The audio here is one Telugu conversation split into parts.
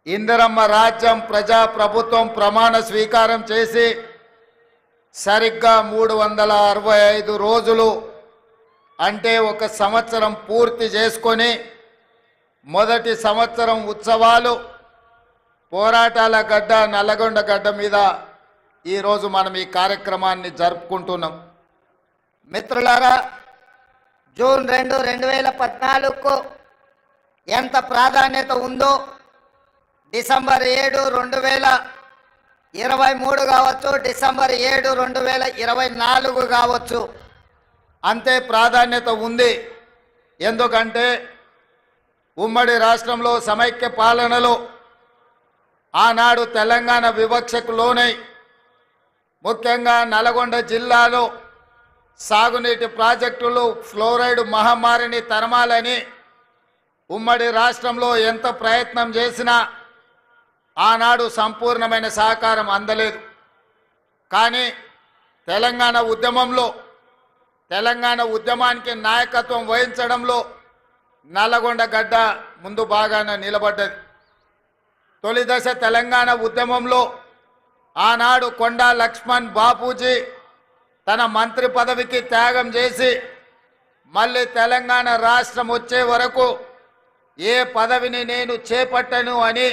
ఇందిరమ్మ రాజ్యం ప్రజా ప్రభుత్వం ప్రమాణ స్వీకారం చేసి సరిగ్గా 365 రోజులు అంటే ఒక సంవత్సరం పూర్తి చేసుకొని మొదటి సంవత్సరం ఉత్సవాలు పోరాటాల గడ్డ నల్లగొండ గడ్డ మీద ఈరోజు మనం ఈ కార్యక్రమాన్ని జరుపుకుంటున్నాం. మిత్రులారా, జూన్ 2, 2014కు ఎంత ప్రాధాన్యత ఉందో డిసెంబర్ 7, 2023 కావచ్చు, డిసెంబర్ 7, 2024 కావచ్చు, అంతే ప్రాధాన్యత ఉంది. ఎందుకంటే ఉమ్మడి రాష్ట్రంలో సమైక్య పాలనలో ఆనాడు తెలంగాణ వివక్షకు లోనై ముఖ్యంగా నల్గొండ జిల్లాలో సాగునీటి ప్రాజెక్టులు ఫ్లోరైడ్ మహమ్మారిని తరమాలని ఉమ్మడి రాష్ట్రంలో ఎంత ప్రయత్నం చేసినా ఆనాడు సంపూర్ణమైన సహకారం అందలేదు. కానీ తెలంగాణ ఉద్యమానికి నాయకత్వం వహించడంలో నల్లగొండ గడ్డ ముందు బాగానే నిలబడ్డది. తొలి దశ తెలంగాణ ఉద్యమంలో ఆనాడు కొండా లక్ష్మణ్ బాపూజీ తన మంత్రి పదవికి త్యాగం చేసి మళ్ళీ తెలంగాణ రాష్ట్రం వచ్చే వరకు ఏ పదవిని నేను చేపట్టను అని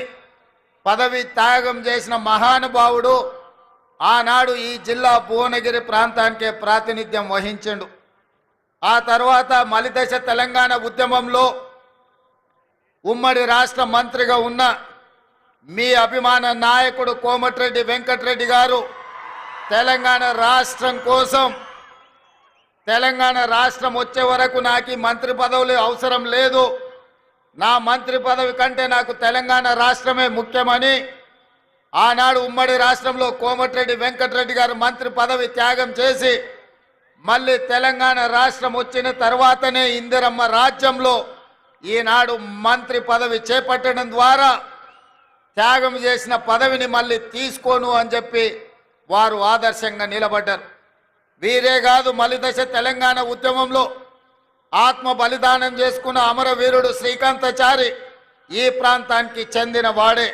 పదవి త్యాగం చేసిన మహానుభావుడు ఆనాడు ఈ జిల్లా భువనగిరి ప్రాంతానికే ప్రాతినిధ్యం వహించిండు. ఆ తర్వాత మలిదశ తెలంగాణ ఉద్యమంలో ఉమ్మడి రాష్ట్ర మంత్రిగా ఉన్న మీ అభిమాన నాయకుడు కోమటిరెడ్డి వెంకటరెడ్డి గారు తెలంగాణ రాష్ట్రం కోసం తెలంగాణ రాష్ట్రం వచ్చే వరకు నాకు మంత్రి పదవులు అవసరం లేదు, నా మంత్రి పదవి కంటే నాకు తెలంగాణ రాష్ట్రమే ముఖ్యమని ఆనాడు ఉమ్మడి రాష్ట్రంలో కోమటిరెడ్డి వెంకటరెడ్డి గారు మంత్రి పదవి త్యాగం చేసి మళ్ళీ తెలంగాణ రాష్ట్రం వచ్చిన తర్వాతనే ఇందిరమ్మ రాజ్యంలో ఈనాడు మంత్రి పదవి చేపట్టడం ద్వారా త్యాగం చేసిన పదవిని మళ్ళీ తీసుకోను అని చెప్పి వారు ఆదర్శంగా నిలబడ్డారు. వీరే కాదు, మలిదశ తెలంగాణ ఉద్యమంలో ఆత్మ బలిదానం చేసుకున్న అమరవీరుడు శ్రీకాంతాచారి ఈ ప్రాంతానికి చెందిన వాడే.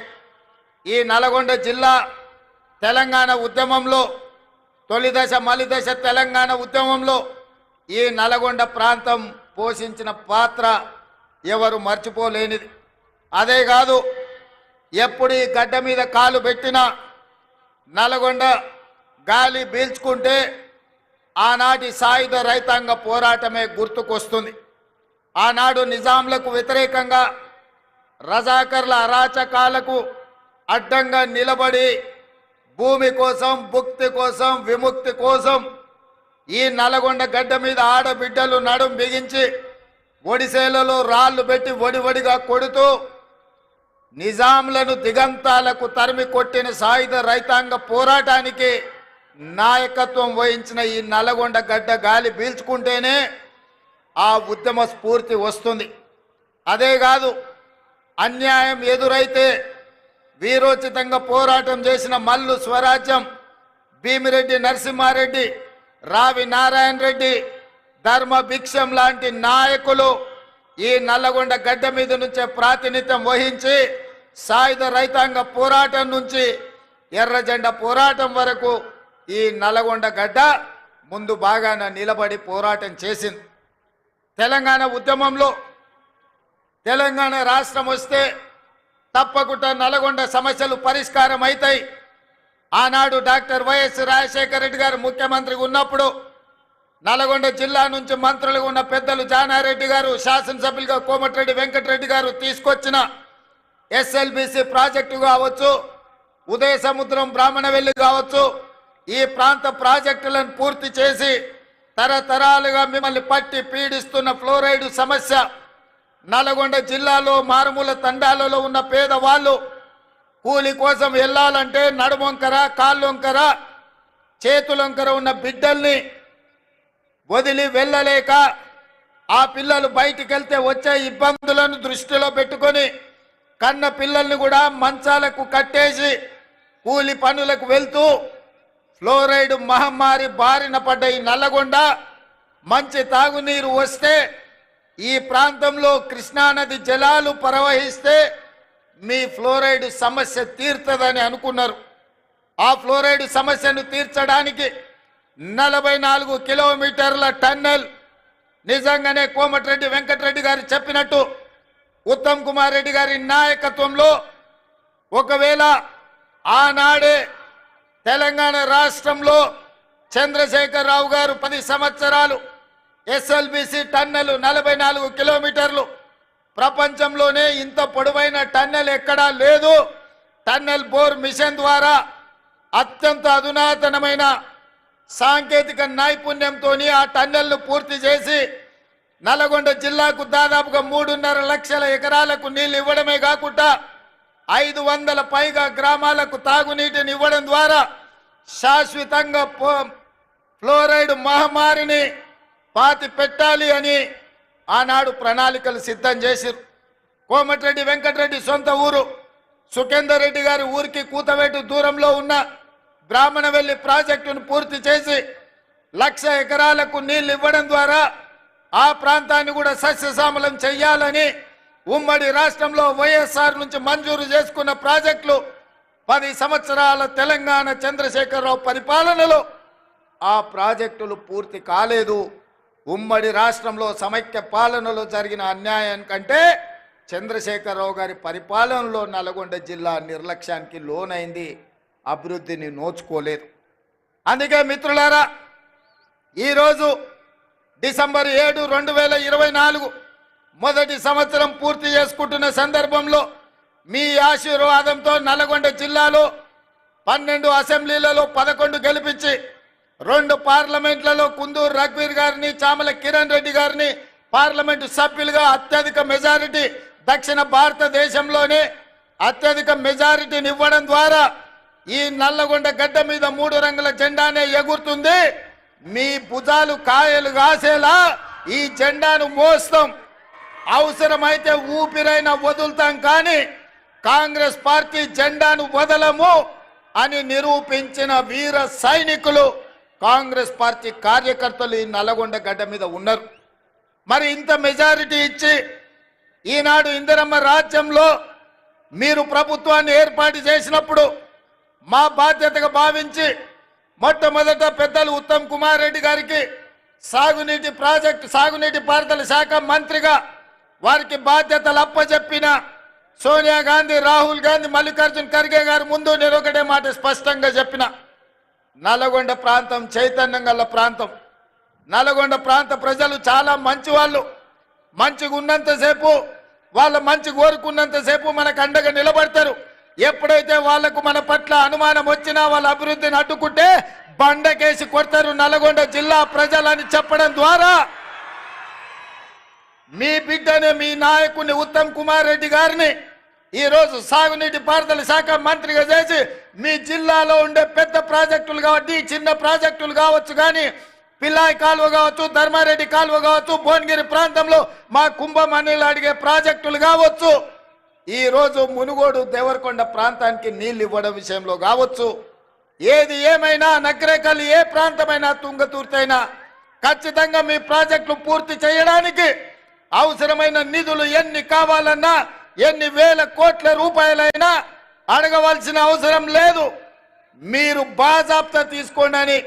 ఈ నల్గొండ జిల్లా తెలంగాణ ఉద్యమంలో తొలిదశ మలిదశ తెలంగాణ ఉద్యమంలో ఈ నల్గొండ ప్రాంతం పోషించిన పాత్ర ఎవరు మర్చిపోలేనిది. అదే కాదు, ఎప్పుడు ఈ గడ్డ మీద కాలు పెట్టినా నల్గొండ గాలి పీల్చుకుంటే ఆనాటి సాయుధ రైతాంగ పోరాటమే గుర్తుకొస్తుంది. ఆనాడు నిజాంలకు వ్యతిరేకంగా రజాకర్ల అరాచకాలకు అడ్డంగా నిలబడి భూమి కోసం, భుక్తి కోసం, విముక్తి కోసం ఈ నల్గొండ గడ్డ మీద ఆడబిడ్డలు నడుం బిగించి ఒడిసేలలో రాళ్లు పెట్టి వడివడిగా కొడుతూ నిజాంలను దిగంతాలకు తరిమి కొట్టిన సాయుధ రైతాంగ పోరాటానికి నాయకత్వం వహించిన ఈ నల్గొండ గడ్డ గాలి పీల్చుకుంటేనే ఆ ఉద్యమ స్ఫూర్తి వస్తుంది. అదే కాదు, అన్యాయం ఎదురైతే వీరోచితంగా పోరాటం చేసిన మల్లు స్వరాజ్యం, భీమిరెడ్డి నరసింహారెడ్డి, రావి నారాయణ రెడ్డి, ధర్మ భిక్షం లాంటి నాయకులు ఈ నల్లగొండ గడ్డ మీద నుంచే ప్రాతినిధ్యం వహించి సాయుధ రైతాంగ పోరాటం నుంచి ఎర్ర జెండా పోరాటం వరకు ఈ నల్లగొండ గడ్డ ముందు బాగానే నిలబడి పోరాటం చేసింది. తెలంగాణ ఉద్యమంలో తెలంగాణ రాష్ట్రం వస్తే తప్పకుండా నల్గొండ సమస్యలు పరిష్కారం అవుతాయి. ఆనాడు డాక్టర్ వైఎస్ రాజశేఖర రెడ్డి గారు ముఖ్యమంత్రిగా ఉన్నప్పుడు నల్గొండ జిల్లా నుంచి మంత్రులుగా ఉన్న పెద్దలు జానారెడ్డి గారు, శాసనసభ్యులుగా కోమటిరెడ్డి వెంకటరెడ్డి గారు తీసుకొచ్చిన ఎస్ఎల్బిసి ప్రాజెక్టు కావచ్చు, ఉదయ సముద్రం బ్రాహ్మణవెల్లి కావచ్చు, ఈ ప్రాంత ప్రాజెక్టులను పూర్తి చేసి తరతరాలుగా మిమ్మల్ని పట్టి పీడిస్తున్న ఫ్లోరైడ్ సమస్య, నల్గొండ జిల్లాలో మారుమూల తండాలలో ఉన్న పేదవాళ్ళు కూలి కోసం వెళ్ళాలంటే నడుమొంకర, కాళ్ళొంకర, చేతులొంకర ఉన్న బిడ్డల్ని వదిలి వెళ్ళలేక ఆ పిల్లలు బయటికి వెళ్తే వచ్చే ఇబ్బందులను దృష్టిలో పెట్టుకొని కన్న పిల్లల్ని కూడా మంచాలకు కట్టేసి కూలి పనులకు వెళ్తూ ఫ్లోరైడ్ మహమ్మారి బారిన పడ్డ ఈ నల్లగొండ మంచి తాగునీరు వస్తే ఈ ప్రాంతంలో కృష్ణానది జలాలు ప్రవహిస్తే మీ ఫ్లోరైడ్ సమస్య తీరుతుందని అనుకున్నారు. ఆ ఫ్లోరైడ్ సమస్యను తీర్చడానికి 44 కిలోమీటర్ల టన్నెల్ నిజంగానే కోమటిరెడ్డి వెంకటరెడ్డి గారు చెప్పినట్టు ఉత్తమ్ కుమార్ రెడ్డి గారి నాయకత్వంలో ఒకవేళ ఆనాడే తెలంగాణ రాష్ట్రంలో చంద్రశేఖర్ రావు గారు 10 సంవత్సరాలు ఎస్ఎల్బిసి టన్నెల్ 44 కిలోమీటర్లు, ప్రపంచంలోనే ఇంత పొడవైన టన్నెల్ ఎక్కడా లేదు. టన్నెల్ బోర్ మిషన్ ద్వారా అత్యంత అధునాతనమైన సాంకేతిక నైపుణ్యంతో ఆ టన్నెల్ను పూర్తి చేసి నల్గొండ జిల్లాకు దాదాపుగా 3.5 లక్షల ఎకరాలకు నీళ్లు ఇవ్వడమే కాకుండా 500 పైగా గ్రామాలకు తాగునీటిని ఇవ్వడం ద్వారా శాశ్వతంగా ఫ్లోరైడ్ మహమ్మారిని పాతి పెట్టాలి అని ఆనాడు ప్రణాళికలు సిద్ధం చేశారు. కోమటిరెడ్డి వెంకటరెడ్డి సొంత ఊరు సుఖేందర్ రెడ్డి గారి ఊరికి కూతవేటు దూరంలో ఉన్న బ్రాహ్మణవెల్లి ప్రాజెక్టును పూర్తి చేసి 1,00,000 ఎకరాలకు నీళ్లు ఇవ్వడం ద్వారా ఆ ప్రాంతాన్ని కూడా సస్యశ్యామలం చేయాలని ఉమ్మడి రాష్ట్రంలో వైఎస్ఆర్ నుంచి మంజూరు చేసుకున్న ప్రాజెక్టులు 10 సంవత్సరాల తెలంగాణ చంద్రశేఖరరావు పరిపాలనలో ఆ ప్రాజెక్టులు పూర్తి కాలేదు. ఉమ్మడి రాష్ట్రంలో సమైక్య పాలనలో జరిగిన అన్యాయం కంటే చంద్రశేఖరరావు గారి పరిపాలనలో నల్గొండ జిల్లా నిర్లక్ష్యానికి లోనైంది, అభివృద్ధిని నోచుకోలేదు. అందుకే మిత్రులారా, ఈరోజు డిసెంబర్ 7, 2024 మొదటి సంవత్సరం పూర్తి చేసుకుంటున్న సందర్భంలో మీ ఆశీర్వాదంతో నల్గొండ జిల్లాలో 12 అసెంబ్లీలలో 11 గెలిపించి 2 పార్లమెంట్లలో కుందూరు రఘువీర్ గారిని, చామల కిరణ్ రెడ్డి గారిని పార్లమెంటు సభ్యులుగా అత్యధిక మెజారిటీ, దక్షిణ భారతదేశంలోనే అత్యధిక మెజారిటీని ఇవ్వడం ద్వారా ఈ నల్లగొండ గడ్డ మీద 3 రంగుల జెండానే ఎగురుతుంది. మీ భుజాలు కాయలు కాసేలా ఈ జెండాను మోస్తాం. అవసరమైతే ఊపిరైనా వదులుతాం, కానీ కాంగ్రెస్ పార్టీ జెండాను వదలము అని నిరూపించిన వీర సైనికులు కాంగ్రెస్ పార్టీ కార్యకర్తలు ఈ నల్లగొండ గడ్డ మీద ఉన్నారు. మరి ఇంత మెజారిటీ ఇచ్చి ఈనాడు ఇందిరమ్మ రాజ్యంలో మీరు ప్రభుత్వాన్ని ఏర్పాటు చేసినప్పుడు మా బాధ్యతగా భావించి మొట్టమొదట పెద్దలు ఉత్తమ్ కుమార్ రెడ్డి గారికి సాగునీటి పారుదల శాఖ మంత్రిగా వారికి బాధ్యతలు అప్పచెప్పిన సోనియా గాంధీ, రాహుల్ గాంధీ, మల్లికార్జున్ ఖర్గే గారి ముందు నేను ఒకటే మాట స్పష్టంగా చెప్పిన, నల్గొండ ప్రాంతం చైతన్యం గల ప్రాంతం. నల్గొండ ప్రాంత ప్రజలు చాలా మంచి వాళ్ళు. మంచిగా ఉన్నంతసేపు, వాళ్ళ మంచి కోరుకున్నంతసేపు మనకు అండగా నిలబడతారు. ఎప్పుడైతే వాళ్లకు మన పట్ల అనుమానం వచ్చినా వాళ్ళ అభివృద్ధిని అడ్డుకుంటే బండకేసి కొడతారు నల్గొండ జిల్లా ప్రజలని చెప్పడం ద్వారా మీ బిడ్డని, మీ నాయకుని ఉత్తమ్ కుమార్ రెడ్డి గారిని ఈరోజు సాగునీటి పారుదల శాఖ మంత్రిగా చేసి మీ జిల్లాలో ఉండే పెద్ద ప్రాజెక్టులు కాబట్టి, చిన్న ప్రాజెక్టులు కావచ్చు, కానీ పిల్లాయి కాలువ కావచ్చు, ధర్మారెడ్డి కాలువ కావచ్చు, భువనగిరి ప్రాంతంలో మా కుంభమణిలు అడిగే ప్రాజెక్టులు కావచ్చు, ఈ రోజు మునుగోడు దేవరకొండ ప్రాంతానికి నీళ్లు ఇవ్వడం విషయంలో కావచ్చు, ఏది ఏమైనా నగరేకల్ ఏ ప్రాంతమైనా తుంగతుర్తైనా ఖచ్చితంగా మీ ప్రాజెక్టులు పూర్తి చేయడానికి అవసరమైన నిధులు ఎన్ని కావాలన్నా, ఎన్ని వేల కోట్ల రూపాయలైనా అడగవలసిన అవసరం లేదు. మీరు బాజాప్తా తీసుకోండి అని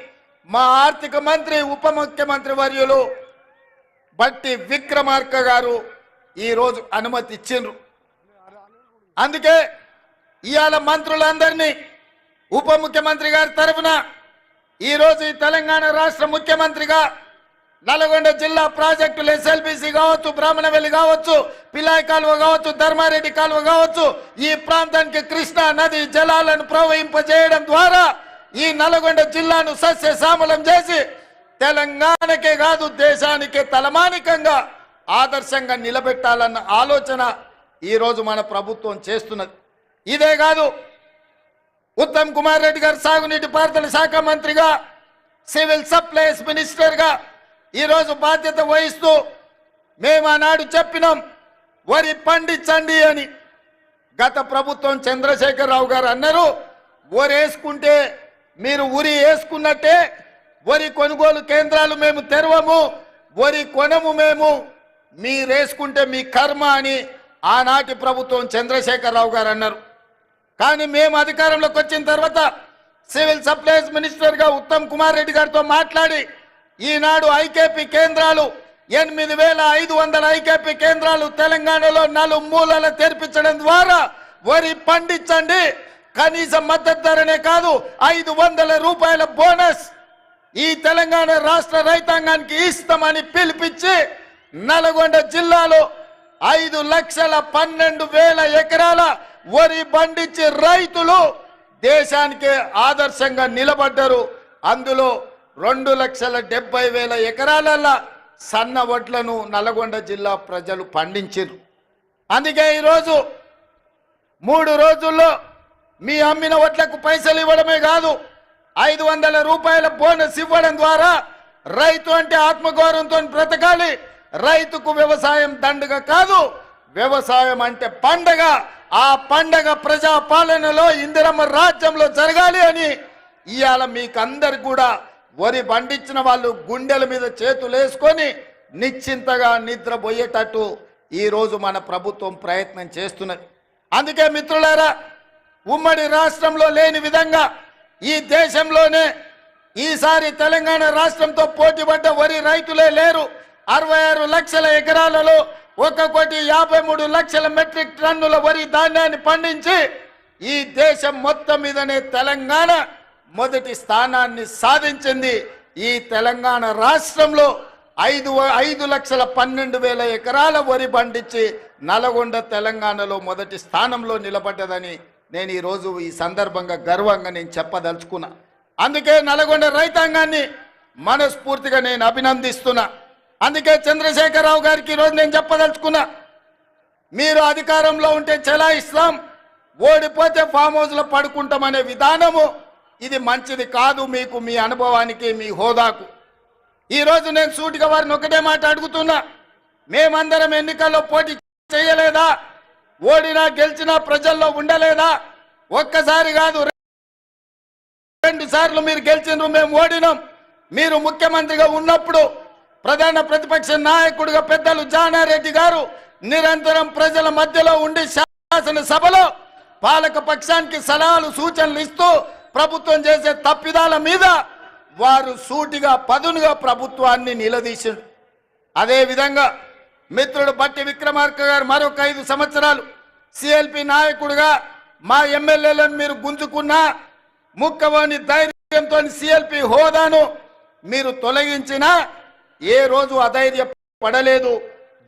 మా ఆర్థిక మంత్రి, ఉప ముఖ్యమంత్రి వర్యులు బట్టి విక్రమార్క గారు ఈరోజు అనుమతి ఇచ్చిండ్రు. అందుకే ఇవాళ మంత్రులందరినీ ఉప ముఖ్యమంత్రి గారి తరఫున ఈరోజు ఈ తెలంగాణ రాష్ట్ర ముఖ్యమంత్రిగా నల్గొండ జిల్లా ప్రాజెక్టులు ఎస్ఎల్బిసి కావచ్చు, బ్రాహ్మణవెల్లి కావచ్చు, పిలాయి కాలువ కావచ్చు, ధర్మారెడ్డి కాలువ కావచ్చు, ఈ ప్రాంతానికి కృష్ణా నది జలాలను ప్రవహింపజేయడం ద్వారా ఈ నల్గొండ జిల్లాను సస్యశ్యామలం చేసి తెలంగాణకే కాదు దేశానికే తలమానికంగా ఆదర్శంగా నిలబెట్టాలన్న ఆలోచన ఈరోజు మన ప్రభుత్వం చేస్తున్నది. ఇదే కాదు, ఉత్తమ్ కుమార్ రెడ్డి గారు సాగునీటి పారుదల శాఖ మంత్రిగా, సివిల్ సప్లైస్ మినిస్టర్గా ఈరోజు బాధ్యత వహిస్తూ మేము ఆనాడు చెప్పినాం వరి పండించండి అని. గత ప్రభుత్వం చంద్రశేఖరరావు గారు అన్నారు, వరి వేసుకుంటే మీరు ఉరి వేసుకున్నట్టే, వరి కొనుగోలు కేంద్రాలు మేము తెరవము, వరి కొనము మేము, మీరేసుకుంటే మీ కర్మ అని ఆనాటి ప్రభుత్వం చంద్రశేఖరరావు గారు అన్నారు. కానీ మేము అధికారంలోకి వచ్చిన తర్వాత సివిల్ సప్లైస్ మినిస్టర్గా ఉత్తమ్ కుమార్ రెడ్డి గారితో మాట్లాడి ఈనాడు ఐకేపీ కేంద్రాలు 8,500 ఐకేపీ కేంద్రాలు తెలంగాణలో 4 మూలల తెరిపించడం ద్వారా వరి పండించండి, కనీస మద్దతు ధరనే కాదు 500 రూపాయల బోనస్ ఈ తెలంగాణ రాష్ట్ర రైతాంగానికి ఇస్తామని పిలిపించి నల్గొండ జిల్లాలో 5,12,000 ఎకరాల వరి పండించి రైతులు దేశానికి ఆదర్శంగా నిలబడ్డారు. అందులో 2,70,000 ఎకరాల సన్న వడ్లను నల్గొండ జిల్లా ప్రజలు పండించారు. అందుకే ఈరోజు 3 రోజుల్లో మీ అమ్మిన వడ్లకు పైసలు ఇవ్వడమే కాదు 500 రూపాయల బోనస్ ఇవ్వడం ద్వారా రైతు అంటే ఆత్మగౌరవంతో బ్రతకాలి. రైతుకు వ్యవసాయం దండగ కాదు, వ్యవసాయం అంటే పండగ. ఆ పండగ ప్రజా పాలనలో ఇందిరమ్మ రాజ్యంలో జరగాలి అని ఇవాళ మీకందరు కూడా వరి పండించిన వాళ్ళు గుండెల మీద చేతులు వేసుకొని నిశ్చింతగా నిద్రపోయేటట్టు ఈరోజు మన ప్రభుత్వం ప్రయత్నం చేస్తున్నది. అందుకే మిత్రులారా, ఉమ్మడి రాష్ట్రంలో లేని విధంగా ఈ దేశంలోనే ఈసారి తెలంగాణ రాష్ట్రంతో పోటీపడ్డ వరి రైతులే లేరు. 66 లక్షల ఎకరాలలో 1,53,00,000 మెట్రిక్ టన్నుల వరి ధాన్యాన్ని పండించి ఈ దేశం మొత్తం మీదనే తెలంగాణ మొదటి స్థానాన్ని సాధించింది. ఈ తెలంగాణ రాష్ట్రంలో 5,12,000 ఎకరాల వరి పండించి నల్గొండ తెలంగాణలో మొదటి స్థానంలో నిలబడ్డదని నేను ఈరోజు ఈ సందర్భంగా గర్వంగా నేను చెప్పదలుచుకున్నా. అందుకే నల్గొండ రైతాంగాన్ని మనస్ఫూర్తిగా నేను అభినందిస్తున్నా. అందుకే చంద్రశేఖరరావు గారికి ఈరోజు నేను చెప్పదలుచుకున్నా, మీరు అధికారంలో ఉంటే చెలాయిస్తాం, ఓడిపోతే ఫామ్ హౌస్లో పడుకుంటామనే విధానము ఇది మంచిది కాదు మీకు, మీ అనుభవానికి, మీ హోదాకు. ఈరోజు నేను సూటిగా వారిని ఒకటే మాట అడుగుతున్నా, మేమందరం ఎన్నికల్లో పోటీ చేయలేదా? ఓడినా గెలిచినా ప్రజల్లో ఉండలేదా? ఒక్కసారి కాదు 2 సార్లు మీరు గెలిచినారు, మేము ఓడినాం. మీరు ముఖ్యమంత్రిగా ఉన్నప్పుడు ప్రధాన ప్రతిపక్ష నాయకుడిగా పెద్దలు జానారెడ్డి గారు నిరంతరం ప్రజల మధ్యలో ఉండి శాసనసభలో పాలక పక్షానికి సలహాలు సూచనలు ఇస్తూ ప్రభుత్వం చేసే తప్పిదాల మీద వారు సూటిగా పదునుగా ప్రభుత్వాన్ని నిలదీశారు. అదేవిధంగా మిత్రుడు బట్టి విక్రమార్క గారు మరొక 5 సంవత్సరాలు సిఎల్పి నాయకుడిగా మా ఎమ్మెల్యేలను మీరు గుంజుకున్నా ముక్కవని ధైర్యంతో సిఎల్పి హోదాను మీరు తొలగించినా ఏ రోజు అధైర్య పడలేదు.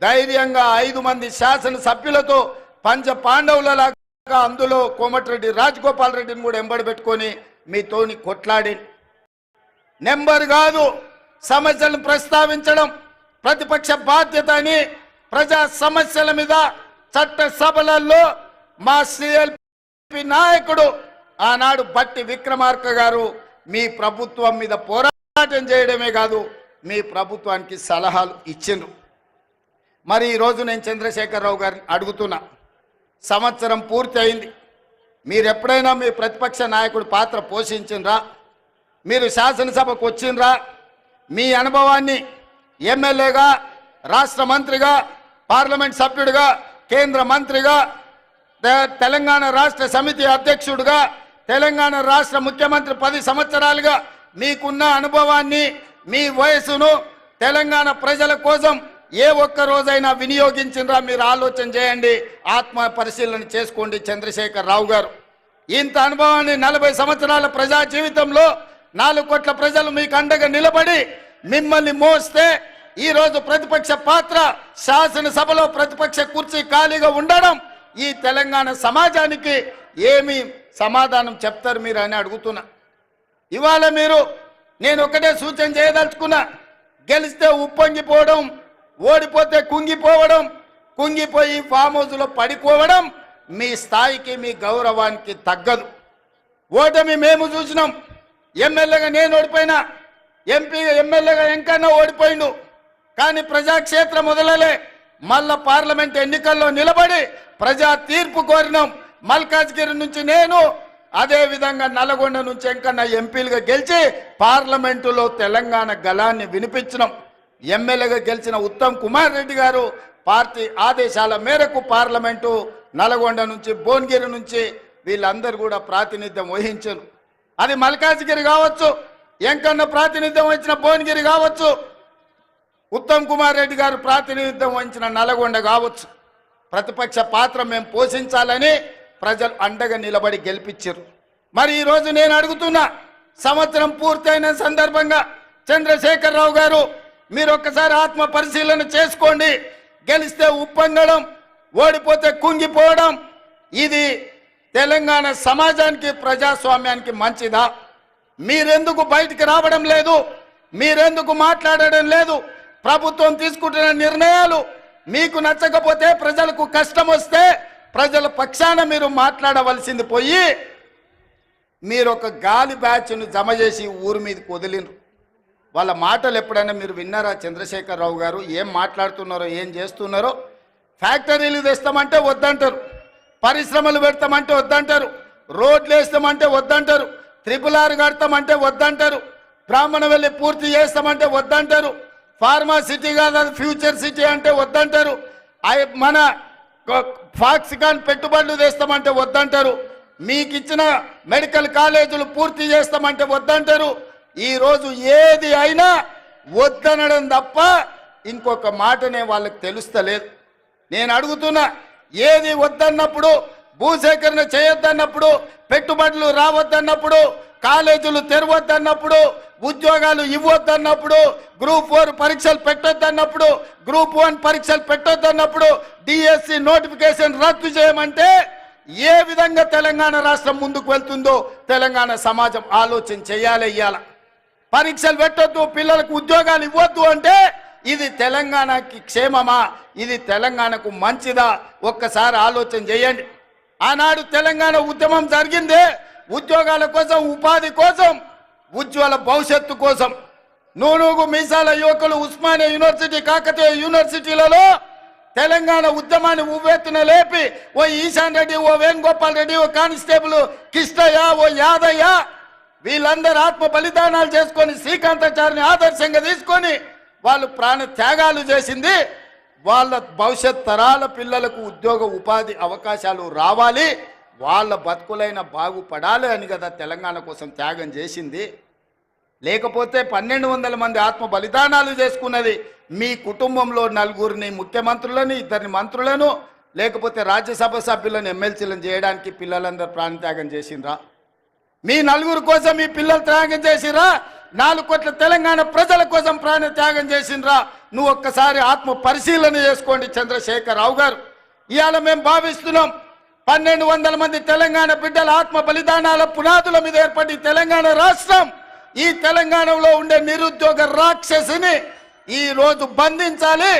ధైర్యంగా 5 మంది శాసనసభ్యులతో పంచ పాండవులలాగా అందులో కోమటిరెడ్డి రాజగోపాల్ రెడ్డిని కూడా ఎంబడి పెట్టుకొని మీతోని కొట్లాడి నెంబర్ కాదు సమస్యలను ప్రస్తావించడం ప్రతిపక్ష బాధ్యత అని ప్రజా సమస్యల మీద చట్ట సభలలో మా సిఎల్పి నాయకుడు ఆనాడు బట్టి విక్రమార్క గారు మీ ప్రభుత్వం మీద పోరాటం చేయడమే కాదు మీ ప్రభుత్వానికి సలహాలు ఇచ్చిండ్రు. మరి ఈరోజు నేను చంద్రశేఖరరావు గారిని అడుగుతున్నా, సంవత్సరం పూర్తి అయింది, మీరు ఎప్పుడైనా మీ ప్రతిపక్ష నాయకుడి పాత్ర పోషించిండ్రా? మీరు శాసనసభకు వచ్చిండ్రా? మీ అనుభవాన్ని ఎమ్మెల్యేగా, రాష్ట్ర మంత్రిగా, పార్లమెంట్ సభ్యుడిగా, కేంద్ర మంత్రిగా, తెలంగాణ రాష్ట్ర సమితి అధ్యక్షుడిగా, తెలంగాణ రాష్ట్ర ముఖ్యమంత్రి 10 సంవత్సరాలుగా మీకున్న అనుభవాన్ని, మీ వయసును తెలంగాణ ప్రజల కోసం ఏ ఒక్క రోజైనా వినియోగించిండ్రా? మీరు ఆలోచన చేయండి, ఆత్మ పరిశీలన చేసుకోండి. చంద్రశేఖరరావు గారు ఇంత అనుభవాన్ని 40 సంవత్సరాల ప్రజా జీవితంలో 4 కోట్ల ప్రజలు మీకు అండగా నిలబడి మిమ్మల్ని మోస్తే ఈరోజు ప్రతిపక్ష పాత్ర, శాసనసభలో ప్రతిపక్ష కుర్చీ ఖాళీగా ఉండడం ఈ తెలంగాణ సమాజానికి ఏమి సమాధానం చెప్తారు మీరు అని అడుగుతున్నా. ఇవాళ మీరు నేను ఒకటే సూచన చేయదలుచుకున్నా, గెలిస్తే ఉప్పొంగిపోవడం, ఓడిపోతే కుంగిపోవడం, కుంగిపోయి ఫామ్ హౌస్లో పడిపోవడం మీ స్థాయికి, మీ గౌరవానికి తగ్గదు. ఓటమి మేము చూసినాం. ఎమ్మెల్యేగా నేను ఓడిపోయినా, ఎమ్మెల్యేగా ఎంకన్నా ఓడిపోయిండు. కానీ ప్రజాక్షేత్ర మొదలలే మళ్ళా పార్లమెంట్ ఎన్నికల్లో నిలబడి ప్రజా తీర్పు కోరినాం. మల్కాజ్గిరి నుంచి నేను, అదే విధంగా నల్గొండ నుంచి ఎంకన్నా ఎంపీలుగా గెలిచి పార్లమెంటులో తెలంగాణ గళాన్ని వినిపించినాం. ఎమ్మెల్యేగా గెలిచిన ఉత్తమ్ కుమార్ రెడ్డి గారు పార్టీ ఆదేశాల మేరకు పార్లమెంటు నల్గొండ నుంచి భువనగిరి నుంచి వీళ్ళందరూ కూడా ప్రాతినిధ్యం వహించారు. అది మల్కాజ్గిరి కావచ్చు, ఎంకన్న ప్రాతినిధ్యం వహించిన భువనగిరి కావచ్చు, ఉత్తమ్ కుమార్ రెడ్డి గారు ప్రాతినిధ్యం వహించిన నల్గొండ కావచ్చు. ప్రతిపక్ష పాత్ర మేము పోషించాలని ప్రజలు అండగా నిలబడి గెలిపించారు. మరి ఈరోజు నేను అడుగుతున్నా, సంవత్సరం పూర్తయిన సందర్భంగా చంద్రశేఖరరావు గారు మీరు ఒక్కసారి ఆత్మ పరిశీలన చేసుకోండి. గెలిస్తే ఉప్పొంగడం, ఓడిపోతే కుంగిపోవడం, ఇది తెలంగాణ సమాజానికి ప్రజాస్వామ్యానికి మంచిదా? మీరెందుకు బయటికి రావడం లేదు? మీరెందుకు మాట్లాడడం లేదు? ప్రభుత్వం తీసుకుంటున్న నిర్ణయాలు మీకు నచ్చకపోతే, ప్రజలకు కష్టం వస్తే ప్రజల పక్షాన మీరు మాట్లాడవలసింది పోయి మీరు ఒక గాలి బ్యాచ్ను జమ చేసి ఊరి మీదకి వదిలినరు. వాళ్ళ మాటలు ఎప్పుడైనా మీరు విన్నారా? చంద్రశేఖరరావు గారు ఏం మాట్లాడుతున్నారో, ఏం చేస్తున్నారో? ఫ్యాక్టరీలు తెస్తామంటే వద్దంటారు, పరిశ్రమలు పెడతామంటే వద్దంటారు, రోడ్లు వేస్తామంటే వద్దంటారు, RRR కడతామంటే వద్దంటారు, బ్రాహ్మణ వెళ్ళి పూర్తి చేస్తామంటే వద్దంటారు, ఫార్మా సిటీ కాదు అది ఫ్యూచర్ సిటీ అంటే వద్దంటారు, మన ఫాక్సికాన్ పెట్టుబడులు తెస్తామంటే వద్దంటారు, మీకు ఇచ్చిన మెడికల్ కాలేజీలు పూర్తి చేస్తామంటే వద్దంటారు. ఈరోజు ఏది అయినా వద్దనడం తప్ప ఇంకొక మాటనే వాళ్ళకి తెలుస్తలేదు. నేను అడుగుతున్నా, ఏది వద్దన్నప్పుడు, భూసేకరణ చేయొద్దన్నప్పుడు, పెట్టుబడులు రావద్దన్నప్పుడు, కాలేజీలు తెరవద్దన్నప్పుడు, ఉద్యోగాలు ఇవ్వద్దన్నప్పుడు, గ్రూప్ 4 పరీక్షలు పెట్టొద్దన్నప్పుడు, గ్రూప్ 1 పరీక్షలు పెట్టొద్దన్నప్పుడు, DSC నోటిఫికేషన్ రద్దు చేయమంటే ఏ విధంగా తెలంగాణ రాష్ట్రం ముందుకు వెళ్తుందో తెలంగాణ సమాజం ఆలోచన చేయాలి. ఇయ్యాల పరీక్షలు పెట్టొద్దు, పిల్లలకు ఉద్యోగాలు ఇవ్వద్దు అంటే ఇది తెలంగాణకి క్షేమమా? ఇది తెలంగాణకు మంచిదా? ఒక్కసారి ఆలోచన చేయండి. ఆనాడు తెలంగాణ ఉద్యమం జరిగిందే ఉద్యోగాల కోసం, ఉపాధి కోసం, ఉజ్వల భవిష్యత్తు కోసం. నూనూగు మీసాల యువకులు ఉస్మానియా యూనివర్సిటీ, కాకతీయ యూనివర్సిటీలలో తెలంగాణ ఉద్యమాన్ని ఉవ్వెత్తున లేపి ఓ ఈశాన్ రెడ్డి, ఓ వేణుగోపాల్ రెడ్డి, ఓ కానిస్టేబుల్ కిష్టయ్య, ఓ యాదయ్య వీళ్ళందరూ ఆత్మ బలిదానాలు చేసుకొని శ్రీకాంతాచారిని ఆదర్శంగా తీసుకొని వాళ్ళు ప్రాణ త్యాగాలు చేసింది వాళ్ళ భవిష్యత్ తరాల పిల్లలకు ఉద్యోగ ఉపాధి అవకాశాలు రావాలి, వాళ్ళ బతుకులైన బాగుపడాలి అని కదా తెలంగాణ కోసం త్యాగం చేసింది. లేకపోతే 1200 మంది ఆత్మ బలిదానాలు చేసుకున్నది మీ కుటుంబంలో 4 ముఖ్యమంత్రులని, 2 మంత్రులను, లేకపోతే రాజ్యసభ సభ్యులను, ఎమ్మెల్సీలను చేయడానికి పిల్లలందరూ ప్రాణత్యాగం చేసిండ్రా? మీ 4 కోసం మీ పిల్లలు త్యాగం చేసిరా? 4 కోట్ల తెలంగాణ ప్రజల కోసం ప్రాణ త్యాగం చేసిండ్రా? నువ్వు ఒక్కసారి ఆత్మ పరిశీలన చేసుకోండి చంద్రశేఖరరావు గారు. ఇవాళ మేము భావిస్తున్నాం 1200 మంది తెలంగాణ బిడ్డల ఆత్మ బలిదానాల పునాదుల మీద ఏర్పడి తెలంగాణ రాష్ట్రం, ఈ తెలంగాణలో ఉండే నిరుద్యోగ రాక్షసిని ఈ రోజు బంధించాలి,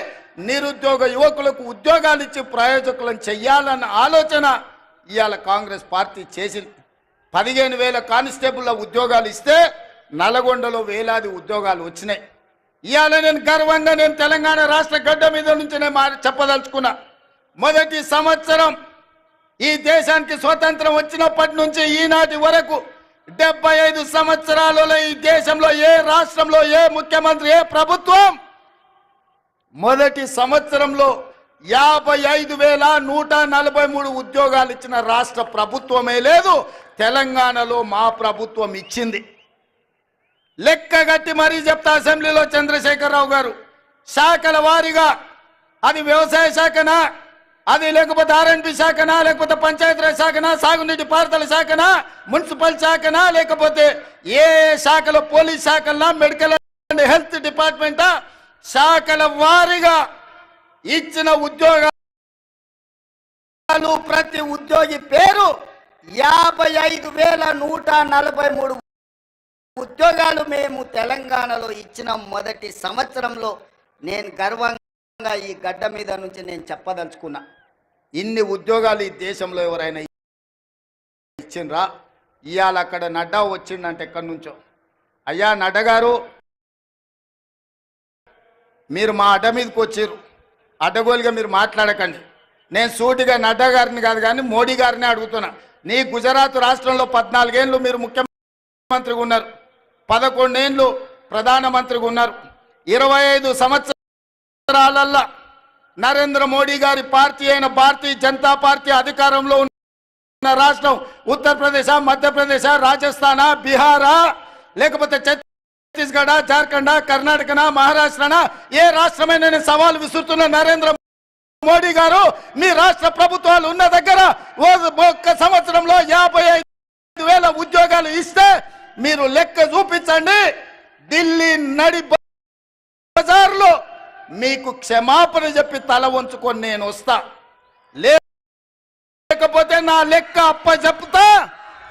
నిరుద్యోగ యువకులకు ఉద్యోగాలు ఇచ్చి ప్రయోజకులను చెయ్యాలన్న ఆలోచన ఇవాళ కాంగ్రెస్ పార్టీ చేసింది. 15,000 కానిస్టేబుల్ల ఉద్యోగాలు ఇస్తే నల్గొండలో వేలాది ఉద్యోగాలు వచ్చినాయి. ఇవాళ నేను గర్వంగా నేను తెలంగాణ రాష్ట్ర గడ్డ మీద నుంచి నేను చెప్పదలుచుకున్నా, మొదటి సంవత్సరం ఈ దేశానికి స్వతంత్రం వచ్చినప్పటి నుంచి ఈనాటి వరకు 75 సంవత్సరాలలో ఈ దేశంలో ఏ రాష్ట్రంలో ఏ ముఖ్యమంత్రి, ఏ ప్రభుత్వం మొదటి సంవత్సరంలో 55,143 ఉద్యోగాలు ఇచ్చిన రాష్ట్ర ప్రభుత్వమే లేదు. తెలంగాణలో మా ప్రభుత్వం ఇచ్చింది. లెక్క గట్టి మరీ చెప్తా అసెంబ్లీలో చంద్రశేఖరరావు గారు, శాఖల వారీగా అది వ్యవసాయ శాఖనా, అది లేకపోతే R&B శాఖనా, లేకపోతే పంచాయతీరాజ్ శాఖనా, సాగునీటి పారుదల శాఖనా, మున్సిపల్ శాఖనా, లేకపోతే ఏ శాఖలో పోలీస్ శాఖలనా, మెడికల్ అండ్ హెల్త్ డిపార్ట్మెంటా, శాఖల వారీగా ఇచ్చిన ఉద్యోగాలు ప్రతి ఉద్యోగి పేరు 55,143 ఉద్యోగాలు మేము తెలంగాణలో ఇచ్చిన మొదటి సంవత్సరంలో నేను గర్వంగా ఈ గడ్డ మీద నుంచి నేను చెప్పదలుచుకున్నా. ఇన్ని ఉద్యోగాలు ఈ దేశంలో ఎవరైనా ఇచ్చిండ్రా? ఇవాళ అక్కడ నడ్డా వచ్చిండంటే ఎక్కడి నుంచో, అయ్యా నడ్డా గారు మీరు మా అడ్డ మీదకి వచ్చారు, అడ్డగోలుగా మీరు మాట్లాడకండి. నేను సూటిగా నడ్డా గారిని కాదు కానీ మోడీ గారిని అడుగుతున్నా. నీ గుజరాత్ రాష్ట్రంలో 14 ఏళ్ళు మీరు ముఖ్యమంత్రిగా ఉన్నారు, 11 ఏళ్ళు ప్రధానమంత్రిగా ఉన్నారు. 25 సంవత్సరాలల్లా నరేంద్ర మోడీ గారి పార్టీ అయిన భారతీయ జనతా పార్టీ అధికారంలో ఉన్న రాష్ట్రం ఉత్తరప్రదేశ్, మధ్యప్రదేశ్, రాజస్థాన్, బీహారా, లేకపోతే ఛత్తీస్గఢ, జార్ఖండ్, కర్ణాటక, మహారాష్ట్ర, ఏ రాష్ట్రమైనా నేను సవాల్ విసురుతున్న నరేంద్ర మోడీ గారు, మీ రాష్ట్ర ప్రభుత్వాలు ఉన్న దగ్గర ఒక్క సంవత్సరంలో 55,000 ఉద్యోగాలు ఇస్తే మీరు లెక్క చూపించండి. ఢిల్లీ నడి బజార్లో మీకు క్షమాపణ చెప్పి తల వంచుకొని నేను వస్తా, లేకపోతే నా లెక్క అప్ప చెప్తా.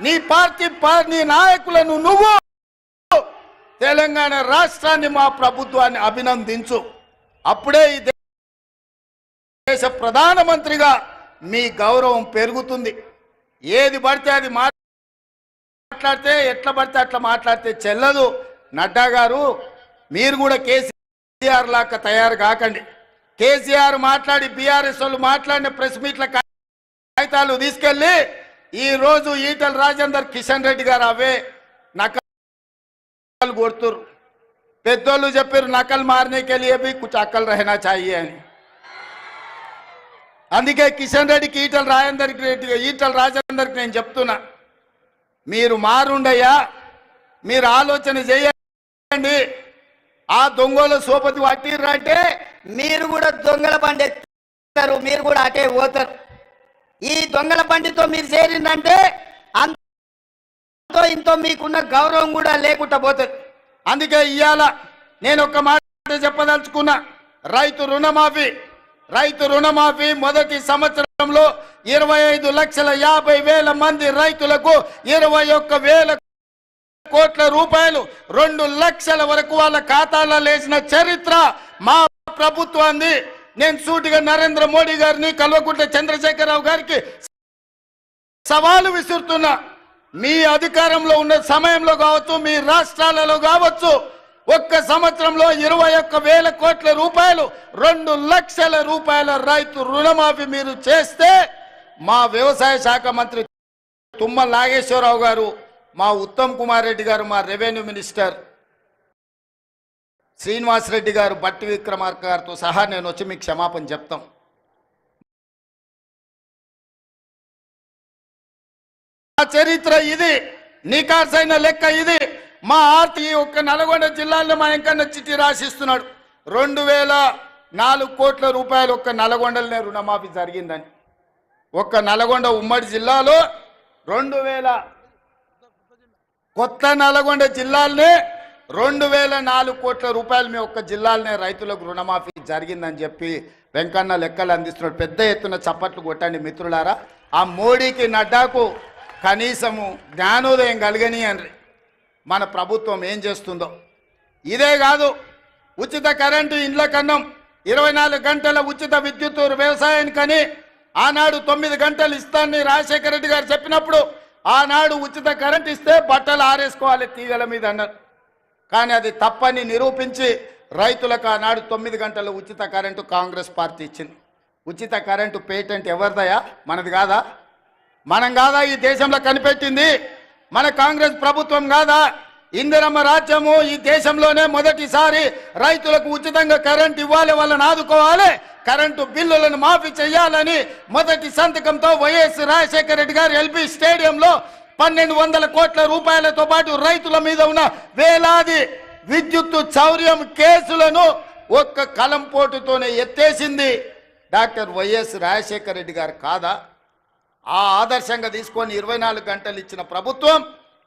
నీ పార్టీ నీ నాయకులను నువ్వు తెలంగాణ రాష్ట్రాన్ని, మా ప్రభుత్వాన్ని అభినందించు. అప్పుడే ఈ దేశ ప్రధానమంత్రిగా మీ గౌరవం పెరుగుతుంది. ఏది పడితే అది మాట్లాడితే, ఎట్లా పడితే అట్లా మాట్లాడితే చెల్లదు. నడ్డా గారు, మీరు కూడా కేసీఆర్ లాగా తయారు కాకండి. కేసీఆర్ మాట్లాడి, బీఆర్ఎస్ వాళ్ళు మాట్లాడిన ప్రెస్ మీట్ల కాగితాలు తీసుకెళ్లి ఈ రోజు ఈటల రాజేందర్, కిషన్ రెడ్డి గారు అవే నకలు కొడుతురు. పెద్దోళ్ళు చెప్పారు నకల్ మారనేకే లియే భీ కుచ్ అక్కల్ రహనా చాహియే అని. అందుకే కిషన్ రెడ్డికి, ఈటల రాజేందర్కి నేను చెప్తున్నా, మీరు మారుండయ్యా, మీరు ఆలోచన చేయండి. ఆ దొంగల సోపతి పట్టిర్రంటే మీరు కూడా దొంగల బండి ఎక్కుతారు, మీరు కూడా అటే పోతారు. ఈ దొంగల బండితో మీరు చేరిందంటే అంతో ఇంతో మీకున్న గౌరవం కూడా లేకుండా పోతుంది. అందుకే ఇవాళ నేను ఒక మాట చెప్పదలుచుకున్నా. రైతు రుణమాఫీ మొదటి సంవత్సరంలో 25,50,000 మంది రైతులకు 21,000 కోట్ల రూపాయలు 2 లక్షల వరకు వాళ్ళ ఖాతాలో వేసిన చరిత్ర మా ప్రభుత్వాన్ని. నేను సూటిగా నరేంద్ర మోడీ గారిని, కల్వకుంట్ల చంద్రశేఖరరావు గారికి సవాలు విసురుతున్నా. మీ అధికారంలో ఉన్న సమయంలో కావచ్చు, మీ రాష్ట్రాలలో కావచ్చు, ఒక్క సంవత్సరంలో 21,000 కోట్ల రూపాయలు 2 లక్షల రూపాయల రైతు రుణమాఫీ మీరు చేస్తే, మా వ్యవసాయ శాఖ మంత్రి తుమ్మల నాగేశ్వరరావు గారు, మా ఉత్తమ్ కుమార్ రెడ్డి గారు, మా రెవెన్యూ మినిస్టర్ శ్రీనివాసరెడ్డి గారు, బట్టి విక్రమార్క గారితో సహా నేను వచ్చి మీకు క్షమాపణ చెప్తాం. ఆ చరిత్ర ఇది, నికార్సైన లెక్క ఇది. మా ఆర్తి ఒక్క నల్గొండ జిల్లాలో మా ఎంకన్న చిట్టి రాసిస్తున్నాడు, 2,004 కోట్ల రూపాయలు ఒక్క నల్గొండలనే రుణమాఫీ జరిగిందని. ఒక్క నల్గొండ ఉమ్మడి జిల్లాలో 2,000, కొత్త నల్గొండ జిల్లాలనే 2,004 కోట్ల రూపాయలు మీ ఒక్క జిల్లాలనే రైతులకు రుణమాఫీ జరిగిందని చెప్పి వెంకన్న లెక్కలు అందిస్తున్నాడు. పెద్ద ఎత్తున చప్పట్లు కొట్టండి మిత్రులారా. ఆ మోడీకి, నడ్డాకు కనీసము జ్ఞానోదయం కలిగని అని మన ప్రభుత్వం ఏం చేస్తుందో. ఇదే కాదు, ఉచిత కరెంటు ఇండ్ల కన్నం, 24 గంటల ఉచిత విద్యుత్ వ్యవసాయానికని ఆనాడు 9 గంటలు ఇస్తానని రాజశేఖర రెడ్డి గారు చెప్పినప్పుడు, ఆనాడు ఉచిత కరెంట్ ఇస్తే బట్టలు ఆరేసుకోవాలి తీగల మీద అన్నారు. కానీ అది తప్పని నిరూపించి రైతులకు ఆనాడు 9 గంటల ఉచిత కరెంటు కాంగ్రెస్ పార్టీ ఇచ్చింది. ఉచిత కరెంటు పేటెంట్ ఎవరిదయా? మనది కాదా? మనం కాదా ఈ దేశంలో కనిపెట్టింది? మన కాంగ్రెస్ ప్రభుత్వం కాదా? ఇందిరమ్మ రాజ్యము ఈ దేశంలోనే మొదటిసారి రైతులకు ఉచితంగా కరెంట్ ఇవ్వాలి, వాళ్ళని ఆదుకోవాలి, కరెంటు బిల్లులను మాఫీ చేయాలని మొదటి సంతకంతో వైఎస్ రాజశేఖర రెడ్డి గారు ఎల్బీ స్టేడియంలో 1,200 కోట్ల రూపాయలతో పాటు రైతుల మీద ఉన్న వేలాది విద్యుత్ చౌర్యం కేసులను ఒక్క కలంపోటుతోనే ఎత్తేసింది డాక్టర్ వైఎస్ రాజశేఖర రెడ్డి గారు కాదా? ఆ ఆదర్శంగా తీసుకొని 24 గంటలు ఇచ్చిన ప్రభుత్వం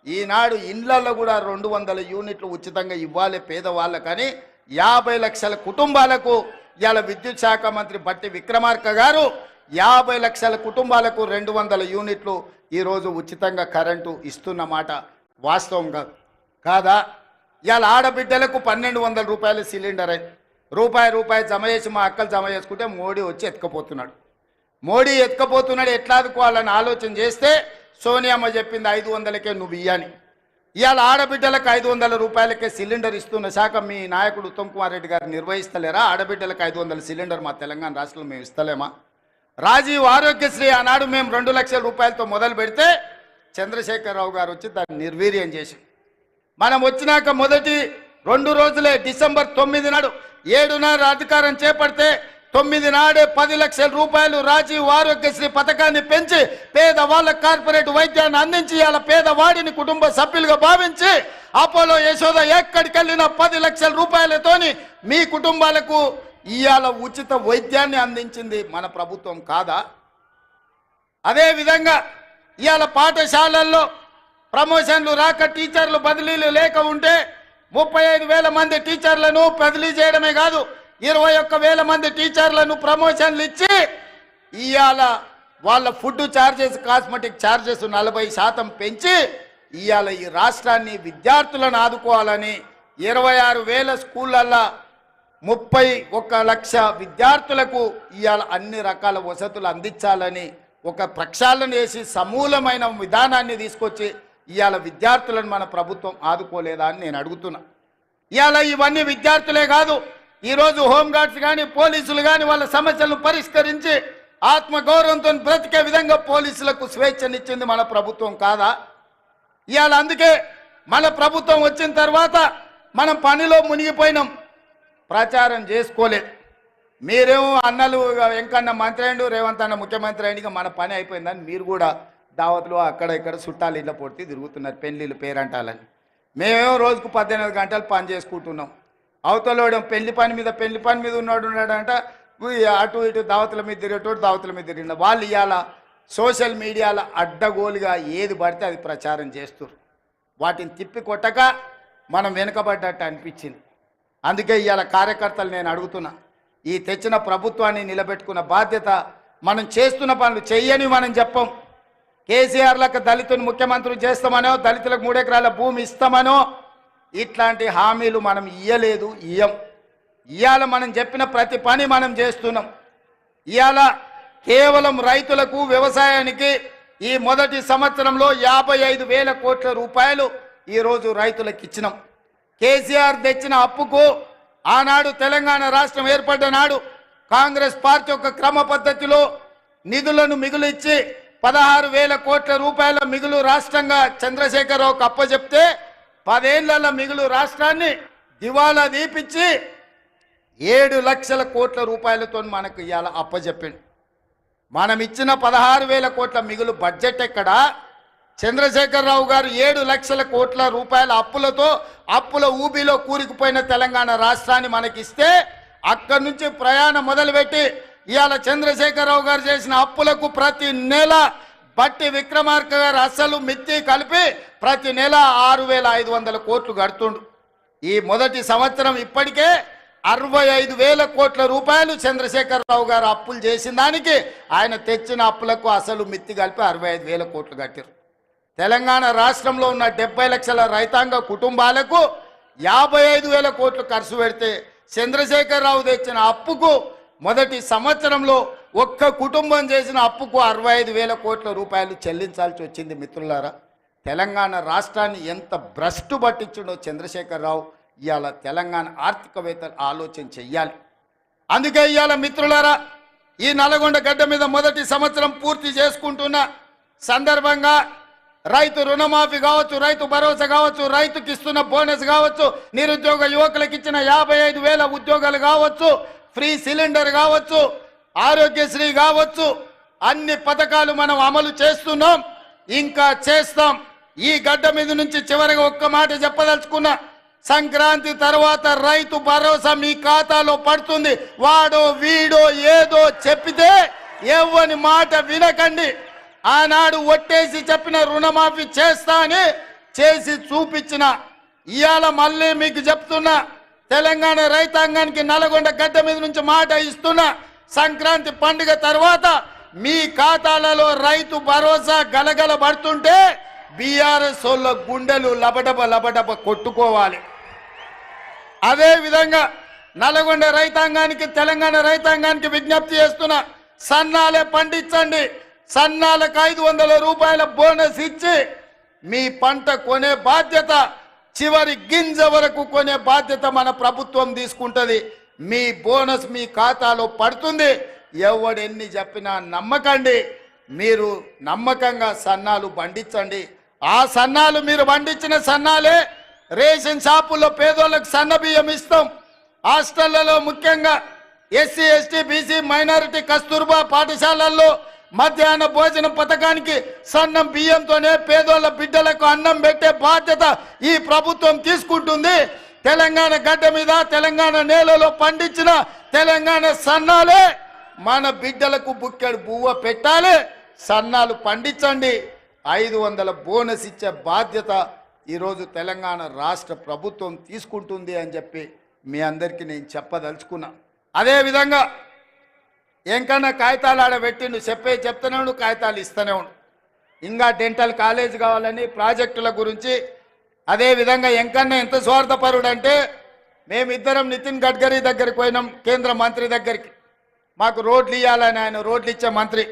ఈనాడు ఇండ్లలో కూడా 200 యూనిట్లు ఉచితంగా ఇవ్వాలి పేదవాళ్ళకని 50 లక్షల కుటుంబాలకు ఇవాళ విద్యుత్ శాఖ మంత్రి బట్టి విక్రమార్క గారు 50 లక్షల కుటుంబాలకు 200 యూనిట్లు ఈరోజు ఉచితంగా కరెంటు ఇస్తున్న మాట వాస్తవంగా కాదా? ఇవాళ ఆడబిడ్డలకు 1,200 రూపాయల సిలిండర్ అయి రూపాయి జమ చేసి మా అక్కలు జమ చేసుకుంటే మోడీ వచ్చి ఎత్తుకపోతున్నాడు. ఎట్లా ఆదుకోవాలని ఆలోచన చేస్తే సోనియమ్మ చెప్పింది 500కే నువ్వు ఇయ్యని. ఇవాళ ఆడబిడ్డలకు 500 రూపాయలకే సిలిండర్ ఇస్తున్న శాఖ మీ నాయకుడు ఉత్తమ్ కుమార్ రెడ్డి గారు నిర్వహిస్తలేరా? ఆడబిడ్డలకు 500 సిలిండర్ మా తెలంగాణ రాష్ట్రంలో మేము ఇస్తలేమా? రాజీవ్ ఆరోగ్యశ్రీ ఆనాడు మేము 2 లక్షల రూపాయలతో మొదలు పెడితే చంద్రశేఖరరావు గారు వచ్చి దాన్ని నిర్వీర్యం చేసి, మనం వచ్చినాక మొదటి 2 రోజులే డిసెంబర్ 9 నాడు 7:30 అధికారం చేపడితే 9 నాడే 10 లక్షల రూపాయలు రాజీవ్ ఆరోగ్యశ్రీ పథకాన్ని పెంచి పేదవాళ్ళ కార్పొరేట్ వైద్యాన్ని అందించి ఇవాళ పేదవాడిని కుటుంబ సభ్యులుగా భావించి అపోలో యశోద ఎక్కడికి వెళ్ళిన 10 లక్షల రూపాయలతోని మీ కుటుంబాలకు ఇవాళ ఉచిత వైద్యాన్ని అందించింది మన ప్రభుత్వం కాదా? అదే విధంగా ఇవాళ పాఠశాలల్లో ప్రమోషన్లు రాక టీచర్లు బదిలీలు లేక ఉంటే 35,000 మంది టీచర్లను బదిలీ చేయడమే కాదు 21,000 మంది టీచర్లను ప్రమోషన్లు ఇచ్చి ఇవాళ వాళ్ళ ఫుడ్ ఛార్జెస్ కాస్మెటిక్ ఛార్జెస్ 40% పెంచి ఇవాళ ఈ రాష్ట్రాన్ని విద్యార్థులను ఆదుకోవాలని 26,000 స్కూళ్ళల్లో 31 లక్ష విద్యార్థులకు ఇవాళ అన్ని రకాల వసతులు అందించాలని ఒక ప్రక్షాళన చేసి సమూలమైన విధానాన్ని తీసుకొచ్చి ఇవాళ విద్యార్థులను మన ప్రభుత్వం ఆదుకోలేదా అని నేను అడుగుతున్నా. ఇవాళ ఇవన్నీ విద్యార్థులే కాదు, ఈరోజు హోంగార్డ్స్ కానీ పోలీసులు కానీ వాళ్ళ సమస్యలను పరిష్కరించి ఆత్మగౌరవంతో బ్రతికే విధంగా పోలీసులకు స్వేచ్ఛనిచ్చింది మన ప్రభుత్వం కాదా? ఇవాళ అందుకే మన ప్రభుత్వం వచ్చిన తర్వాత మనం పనిలో మునిగిపోయినాం, ప్రచారం చేసుకోలేదు. మీరేమో అన్నలు వెంకన్న మంత్రి అయ్యిండు, రేవంత్ అన్న ముఖ్యమంత్రి అయ్యింది, మన పని అయిపోయిందని మీరు కూడా దావత్లు అక్కడ ఇక్కడ చుట్టాలు ఇళ్ళ పొడితే తిరుగుతున్నారు పెళ్ళిళ్ళు పేరంటాలని. మేమేమో రోజుకు 18 గంటలు పని చేసుకుంటున్నాం. అవతలోడు పెళ్లి పని మీద ఉన్నాడంట, అటు ఇటు దావతుల మీద తిరిగేటోడు దావతుల మీద తిరిగిన వాళ్ళు ఇవాళ సోషల్ మీడియాలో అడ్డగోలుగా ఏది పడితే అది ప్రచారం చేస్తారు. వాటిని తిప్పి కొట్టక మనం వెనుకబడ్డట్టు అనిపించింది. అందుకే ఇవాళ కార్యకర్తలు నేను అడుగుతున్నా, ఈ తెచ్చిన ప్రభుత్వాన్ని నిలబెట్టుకున్న బాధ్యత మనం చేస్తున్న పనులు చెయ్యని మనం చెప్పం. కేసీఆర్లకు దళితుని ముఖ్యమంత్రి చేస్తామనో దళితులకు 3 ఎకరాల భూమి ఇస్తామనో ఇట్లాంటి హామీలు మనం ఇయ్యలేదు, ఇవాళ మనం చెప్పిన ప్రతి పని మనం చేస్తున్నాం. ఇవాళ కేవలం రైతులకు వ్యవసాయానికి ఈ మొదటి సంవత్సరంలో 55,000 కోట్ల రూపాయలు ఈరోజు రైతులకు ఇచ్చినాం. కేసీఆర్ తెచ్చిన అప్పుకు ఆనాడు తెలంగాణ రాష్ట్రం ఏర్పడ్డ నాడు కాంగ్రెస్ పార్టీ యొక్క క్రమ పద్ధతిలో నిధులను మిగులిచ్చి 16,000 కోట్ల రూపాయల మిగులు రాష్ట్రంగా చంద్రశేఖరరావుకు అప్పచెప్తే 10 ఏళ్ల మిగులు రాష్ట్రాన్ని దివాలా దీపించి 7 లక్షల కోట్ల రూపాయలతో మనకు ఇవాళ అప్పచెప్పిండు. మనం ఇచ్చిన 16,000 కోట్ల మిగులు బడ్జెట్ ఎక్కడ? చంద్రశేఖరరావు గారు 7 లక్షల కోట్ల రూపాయల అప్పులతో అప్పుల ఊబిలో కూరుకుపోయిన తెలంగాణ రాష్ట్రాన్ని మనకిస్తే అక్కడి నుంచి ప్రయాణం మొదలుపెట్టి ఇవాళ చంద్రశేఖరరావు గారు చేసిన అప్పులకు ప్రతి నెల బట్టి విక్రమార్క గారు అసలు మిత్తి కలిపి ప్రతి నెల 6,500 కోట్లు కడుతుండు. ఈ మొదటి సంవత్సరం ఇప్పటికే 65,000 కోట్ల రూపాయలు చంద్రశేఖరరావు గారు అప్పులు చేసిన దానికి ఆయన తెచ్చిన అప్పులకు అసలు మిత్తి కలిపి 65,000 కోట్లు కట్టారు. తెలంగాణ రాష్ట్రంలో ఉన్న 70 లక్షల రైతాంగ కుటుంబాలకు 55,000 కోట్లు ఖర్చు పెడితే చంద్రశేఖరరావు తెచ్చిన అప్పుకు మొదటి సంవత్సరంలో ఒక్క కుటుంబం చేసిన అప్పుకు 65,000 కోట్ల రూపాయలు చెల్లించాల్సి వచ్చింది. మిత్రులారా, తెలంగాణ రాష్ట్రాన్ని ఎంత భ్రష్టు పట్టించిండో చంద్రశేఖరరావు. ఇవాళ తెలంగాణ ఆర్థికవేత్తలు ఆలోచన చెయ్యాలి. అందుకే ఇవాళ మిత్రులారా, ఈ నల్గొండ గడ్డ మీద మొదటి సంవత్సరం పూర్తి చేసుకుంటున్న సందర్భంగా రైతు రుణమాఫీ కావచ్చు, రైతు భరోసా కావచ్చు, రైతుకి ఇస్తున్న బోనస్ కావచ్చు, నిరుద్యోగ యువకులకు ఇచ్చిన 55,000 ఉద్యోగాలు కావచ్చు, ఫ్రీ సిలిండర్ కావచ్చు, ఆరోగ్యశ్రీ కావచ్చు, అన్ని పథకాలు మనం అమలు చేస్తున్నాం, ఇంకా చేస్తాం. ఈ గడ్డ మీద నుంచి చివరిగా ఒక్క మాట చెప్పదలుచుకున్నా, సంక్రాంతి తర్వాత రైతు భరోసా మీ ఖాతాలో పడుతుంది. వాడో వీడో ఏదో చెప్పితే ఎవ్వని మాట వినకండి. ఆనాడు ఒట్టేసి చెప్పిన రుణమాఫీ చేస్తా అని చేసి చూపించిన ఇవాళ మళ్ళీ మీకు చెప్తున్నా, తెలంగాణ రైతాంగానికి నల్గొండ గడ్డ మీద నుంచి మాట ఇస్తున్నా, సంక్రాంతి పండుగ తర్వాత మీ ఖాతాలలో రైతు భరోసా గలగల పడుతుంటే బీఆర్ఎస్ వాళ్ళ గుండెలు లబడబ కొట్టుకోవాలి. అదే విధంగా నల్గొండ రైతాంగానికి తెలంగాణ రైతాంగానికి విజ్ఞప్తి చేస్తున్నా, సన్నాలే పండించండి, సన్నాలకు 500 రూపాయల బోనస్ ఇచ్చి మీ పంట కొనే బాధ్యత, చివరి గింజ వరకు కొనే బాధ్యత మన ప్రభుత్వం తీసుకుంటుంది. మీ బోనస్ మీ ఖాతాలో పడుతుంది. ఎవడెన్ని చెప్పినా నమ్మకండి, మీరు నమ్మకంగా సన్నాలు పండించండి. ఆ సన్నాలు మీరు పండించిన సన్నాలే రేషన్ షాపుల్లో పేదోళ్ళకు సన్న బియ్యం ఇస్తాం. హాస్టళ్లలో ముఖ్యంగా SC ST BC minority Kasturba పాఠశాలల్లో మధ్యాహ్న భోజన పథకానికి సన్నం బియ్యంతోనే పేదోళ్ళ బిడ్డలకు అన్నం పెట్టే బాధ్యత ఈ ప్రభుత్వం తీసుకుంటుంది. తెలంగాణ గడ్డ మీద తెలంగాణ నేలలో పండించిన తెలంగాణ సన్నాలే మన బిడ్డలకు బుక్కెడు బువ్వ పెట్టాలి. సన్నాలు పండించండి. 500 బోనస్ ఇచ్చే బాధ్యత ఈరోజు తెలంగాణ రాష్ట్ర ప్రభుత్వం తీసుకుంటుంది అని చెప్పి మీ అందరికీ నేను చెప్పదలుచుకున్నా. అదేవిధంగా ఎంకన్నా కాగితాలు ఆడబెట్టిండు, చెప్తూనే ఉండు, కాగితాలు ఇస్తూనే ఉండు. ఇంకా డెంటల్ కాలేజ్ కావాలని ప్రాజెక్టుల గురించి. అదేవిధంగా ఎంకన్నా ఎంత స్వార్థపరుడు అంటే, మేమిద్దరం నితిన్ గడ్కరీ దగ్గరికి పోయినాం, కేంద్ర మంత్రి దగ్గరికి. మాకు రోడ్లు ఇవ్వాలని, ఆయన రోడ్లు ఇచ్చే మంత్రి.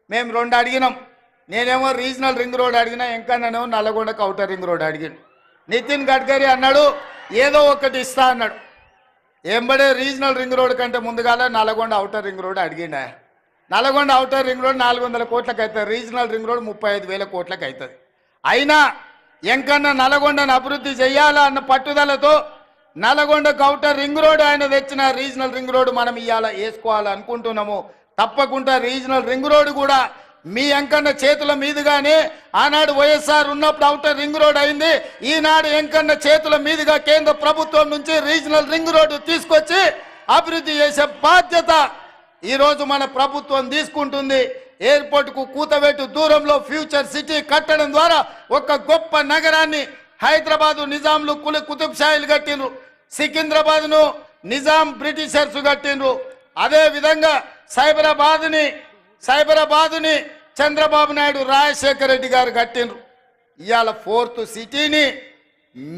మేము 2 అడిగినాం. నేనేమో రీజనల్ రింగ్ రోడ్ అడిగినా, ఎంకన్నానేమో నల్లగొండకు అవుటర్ రింగ్ రోడ్ అడిగాను. నితిన్ గడ్కరీ అన్నాడు ఏదో ఒకటి ఇస్తా అన్నాడు. ఎంబడే రీజనల్ రింగ్ రోడ్ కంటే ముందుగాల నల్గొండ అవుటర్ రింగ్ రోడ్ అడిగిండా. నల్గొండ అవుటర్ రింగ్ రోడ్ 400 కోట్లకు అవుతుంది, రీజనల్ రింగ్ రోడ్ 35,000 కోట్లకు అవుతుంది. అయినా ఎంకన్నా నల్గొండను అభివృద్ధి చేయాలా అన్న పట్టుదలతో నల్గొండకు అవుటర్ రింగ్ రోడ్ ఆయన తెచ్చిన రీజనల్ రింగ్ రోడ్ మనం ఇవాళ వేసుకోవాలనుకుంటున్నాము. తప్పకుండా రీజనల్ రింగ్ రోడ్ కూడా మీ ఎంకన్న చేతుల మీదుగానే ఆనాడు వైఎస్ఆర్ ఉన్నప్పుడు అవుటర్ రింగ్ రోడ్ అయింది. ఈనాడు ఎంకన్న చేతుల మీదుగా కేంద్ర ప్రభుత్వం నుంచి రీజనల్ రింగ్ రోడ్డు తీసుకొచ్చి అభివృద్ధి చేసే బాధ్యత ఈరోజు మన ప్రభుత్వం తీసుకుంటుంది. ఎయిర్పోర్ట్కు కూతవేటు దూరంలో ఫ్యూచర్ సిటీ కట్టడం ద్వారా ఒక గొప్ప నగరాన్ని హైదరాబాదు నిజాంలు కుతుబ్ షాయిలు కట్టిండ్రు, సికింద్రాబాద్ను నిజాం బ్రిటిషర్స్ కట్టిండ్రు. అదే విధంగా సైబరాబాదుని చంద్రబాబు నాయుడు రాజశేఖర రెడ్డి గారు కట్టిండ్రు. ఇవాళ 4th సిటీని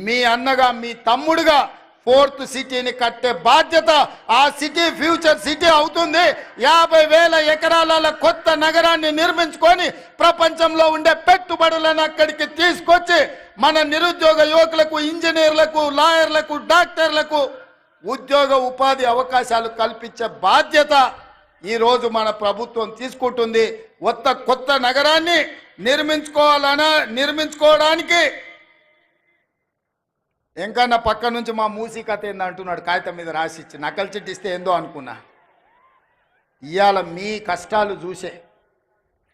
మీ అన్నగా మీ తమ్ముడుగా 4th సిటీని కట్టే బాధ్యత ఆ సిటీ ఫ్యూచర్ సిటీ అవుతుంది. 50,000 ఎకరాల కొత్త నగరాన్ని నిర్మించుకొని ప్రపంచంలో ఉండే పెట్టుబడులను అక్కడికి తీసుకొచ్చి మన నిరుద్యోగ యువకులకు, ఇంజనీర్లకు, లాయర్లకు, డాక్టర్లకు ఉద్యోగ ఉపాధి అవకాశాలు కల్పించే బాధ్యత ఈరోజు మన ప్రభుత్వం తీసుకుంటుంది. కొత్త నగరాన్ని నిర్మించుకోవడానికి ఎంకన్నా పక్క నుంచి మా మూసీ కథ ఏందంటున్నాడు, కాగితం మీద రాసిచ్చి నకలు చిట్టిస్తే ఏందో అనుకున్నా. ఇవాళ మీ కష్టాలు చూసే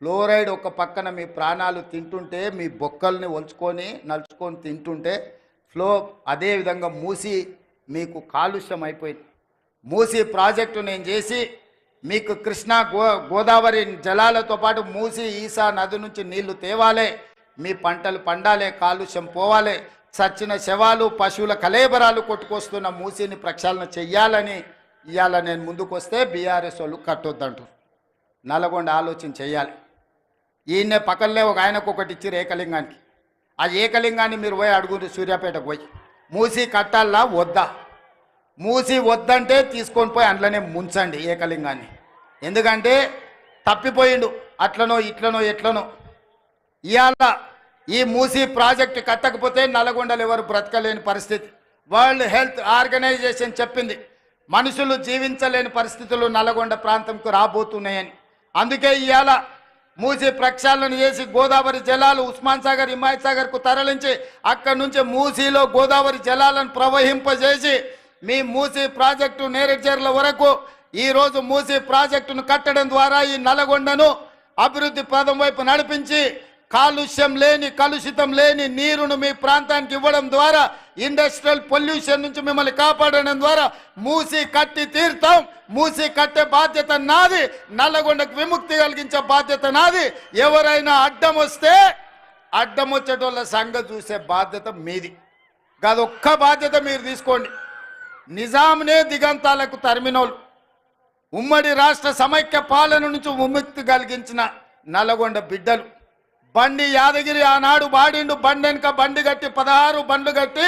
ఫ్లోరైడ్ ఒక పక్కన మీ ప్రాణాలు తింటుంటే, మీ బొక్కల్ని నలుచుకొని తింటుంటే అదేవిధంగా మూసీ మీకు కాలుష్యం అయిపోయింది. మూసీ ప్రాజెక్టు నేను చేసి మీకు కృష్ణా గోదావరి జలాలతో పాటు మూసీ ఈసా నది నుంచి నీళ్లు తేవాలే, మీ పంటలు పండాలే, కాలుష్యం పోవాలే, చచ్చిన శవాలు పశువుల కలేబరాలు కొట్టుకొస్తున్న మూసీని ప్రక్షాళన చెయ్యాలని ఇవాళ నేను ముందుకు వస్తే బీఆర్ఎస్ వాళ్ళు కట్టొద్దంటారు. నల్గొండ ఆలోచన చెయ్యాలి. ఈయన్నే పక్కనే ఒక ఆయనకు ఒకటి ఇచ్చారు ఏకలింగానికి. ఆ ఏకలింగాన్ని మీరు పోయి అడుగురు, సూర్యాపేటకు పోయి మూసీ కట్టాలా వద్దా. మూసి వద్దంటే తీసుకొని పోయి అందులోనే ముంచండి ఏకలింగాన్ని. ఎందుకంటే తప్పిపోయిండు, అట్లనో ఇట్లనో ఎట్లనో. ఇవాళ ఈ మూసీ ప్రాజెక్టు కట్టకపోతే నల్గొండలు ఎవరు బ్రతకలేని పరిస్థితి. వరల్డ్ హెల్త్ ఆర్గనైజేషన్ చెప్పింది మనుషులు జీవించలేని పరిస్థితులు నల్గొండ ప్రాంతంకు రాబోతున్నాయని. అందుకే ఇవాళ మూసీ ప్రక్షాళన చేసి గోదావరి జలాలు ఉస్మాన్ సాగర్, హిమాయత్ సాగర్కు తరలించి అక్కడి నుంచి మూసీలో గోదావరి జలాలను ప్రవహింపజేసి మీ మూసీ ప్రాజెక్టు నేరేడ్చర్ల వరకు ఈరోజు మూసీ ప్రాజెక్టును కట్టడం ద్వారా ఈ నల్గొండను అభివృద్ధి పదం వైపు నడిపించి కలుషితం లేని నీరును మీ ప్రాంతానికి ఇవ్వడం ద్వారా, ఇండస్ట్రియల్ పొల్యూషన్ నుంచి మిమ్మల్ని కాపాడడం ద్వారా మూసీ కట్టి తీరుతాం. మూసీ కట్టే బాధ్యత నాది, నల్లగొండకు విముక్తి కలిగించే బాధ్యత నాది. ఎవరైనా అడ్డం వచ్చేటోళ్ళ సంగతి చూసే బాధ్యత మీది. అదొక్క బాధ్యత మీరు తీసుకోండి. నిజాంనే దిగంతాలకు తరిమినోళ్ళు, ఉమ్మడి రాష్ట్ర సమైక్య పాలన నుంచి విముక్తి కలిగించిన నల్గొండ బిడ్డలు. బండి యాదగిరి ఆనాడు బాడిండు, బండి వెనుక బండి కట్టి 16 బండ్లు కట్టి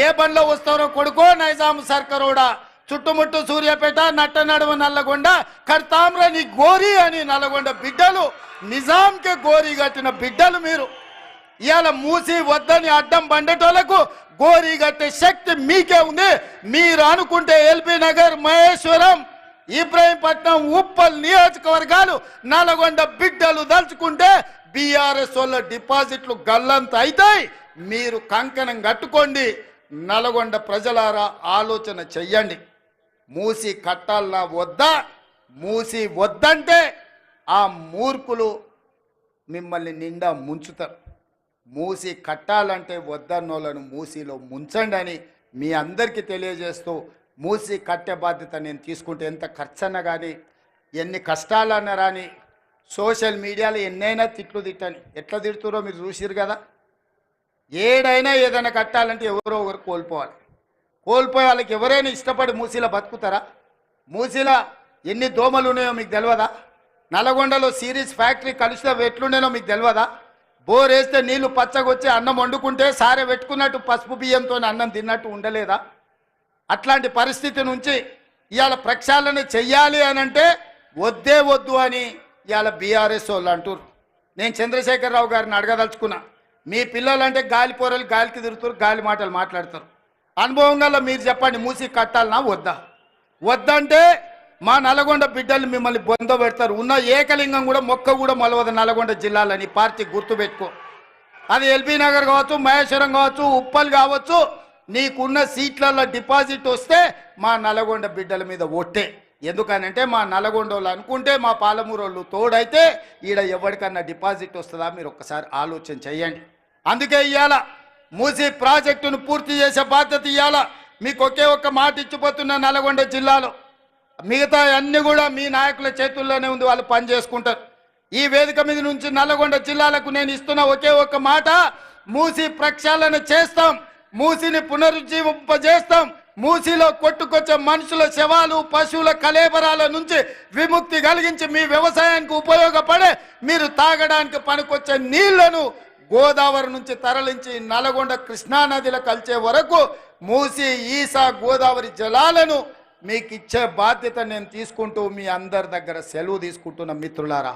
ఏ బండ్లో వస్తారో కొడుకో నైజాం సర్కరోడా, చుట్టుముట్టు సూర్యాపేట, నట్ట నడుమ నల్లగొండ, కడతామ్ర నీ గోరి అని నల్గొండ బిడ్డలు, నిజాంకే గోరి కట్టిన బిడ్డలు మీరు. ఇవాళ మూసి వద్దని అడ్డం బండటోళ్లకు గోరి కట్టే శక్తి మీకే ఉంది. మీరు అనుకుంటే ఎల్బీ నగర్, మహేశ్వరం, ఇబ్రాహీంపట్నం, ఉప్పల్ నియోజకవర్గాలు నల్గొండ బిడ్డలు దలుచుకుంటే బీఆర్ఎస్ వాళ్ళ డిపాజిట్లు గల్లంత అవుతాయి. మీరు కంకణం కట్టుకోండి. నల్గొండ ప్రజలారా ఆలోచన చెయ్యండి. మూసి కట్టాలన్నా వద్దా? మూసి వద్దంటే ఆ మూర్ఖులు మిమ్మల్ని నిండా ముంచుతారు. మూసి కట్టాలంటే వద్దన్నోళ్ళను మూసిలో ముంచండి అని మీ అందరికీ తెలియజేస్తూ, మూసి కట్టే బాధ్యత నేను తీసుకుంటే ఎంత ఖర్చన్నా కానీ, ఎన్ని కష్టాలన్నా రాని, సోషల్ మీడియాలో ఎన్నైనా తిట్లు తిట్టని, ఎట్లా తిడుతురో మీరు చూసిరు కదా. ఏడైనా ఏదైనా కట్టాలంటే ఎవరో ఒకరు కోల్పోవాలి. కోల్పోయే వాళ్ళకి ఎవరైనా ఇష్టపడి మూసీలో బతుకుతారా? మూసీలో ఎన్ని దోమలు ఉన్నాయో మీకు తెలియదా? నల్గొండలో సిరీస్ ఫ్యాక్టరీ కలుషిత ఎట్లుండేనో మీకు తెలియదా? బోర్ వేస్తే నీళ్లు పచ్చగొచ్చి అన్నం వండుకుంటే సారే పెట్టుకున్నట్టు పసుపు బియ్యంతో అన్నం తిన్నట్టు ఉండలేదా? అట్లాంటి పరిస్థితి నుంచి ఇవాళ ప్రక్షాళన చెయ్యాలి అని అంటే వద్దే వద్దు అని ఇవాళ బీఆర్ఎస్ వాళ్ళు అంటారు. నేను చంద్రశేఖరరావు గారిని అడగదలుచుకున్నా, మీ పిల్లలంటే గాలి పోరలు గాలికి తిరుగుతారు, గాలి మాటలు మాట్లాడతారు. అనుభవం గల మీరు చెప్పండి, మూసి కట్టాలన్నా వద్దా? వద్దంటే మా నల్గొండ బిడ్డలు మిమ్మల్ని బొంద పెడతారు. ఉన్న ఏకలింగం కూడా మొక్క కూడా మొలవదు నల్గొండ జిల్లాలని పార్టీ గుర్తుపెట్టుకో. అది ఎల్బీ నగర్ కావచ్చు, మహేశ్వరం కావచ్చు, ఉప్పల్ కావచ్చు, నీకున్న సీట్లలో డిపాజిట్ వస్తే మా నల్గొండ బిడ్డల మీద ఒట్టే. ఎందుకనంటే మా నల్గొండ వాళ్ళు అనుకుంటే మా పాలమూరు వాళ్ళు తోడైతే ఈడ ఎవరికన్నా డిపాజిట్ వస్తుందా? మీరు ఒక్కసారి ఆలోచన చెయ్యండి. అందుకే ఇవాళ మూసీ ప్రాజెక్టును పూర్తి చేసే బాధ్యత ఇవాళ మీకు ఒకే ఒక్క మాట ఇచ్చిపోతున్న నల్గొండ జిల్లాలో. మిగతా అన్ని కూడా మీ నాయకుల చేతుల్లోనే ఉంది, వాళ్ళు పని చేసుకుంటారు. ఈ వేదిక మీద నుంచి నల్గొండ జిల్లాలకు నేను ఇస్తున్న ఒకే ఒక్క మాట, మూసీ ప్రక్షాళన చేస్తాం, మూసీని పునరుజ్జీవింపజేస్తాం. మూసీలో కొట్టుకొచ్చే మనుషుల శవాలు, పశువుల కలేబరాల నుంచి విముక్తి కలిగించి మీ వ్యవసాయానికి ఉపయోగపడే, మీరు తాగడానికి పనికొచ్చే నీళ్లను గోదావరి నుంచి తరలించి నల్గొండ కృష్ణానదిలో కలిసే వరకు మూసీ, ఈసా, గోదావరి జలాలను మీకు ఇచ్చే బాధ్యత నేను తీసుకుంటూ మీ అందరి దగ్గర సెలవు తీసుకుంటున్న మిత్రులారా.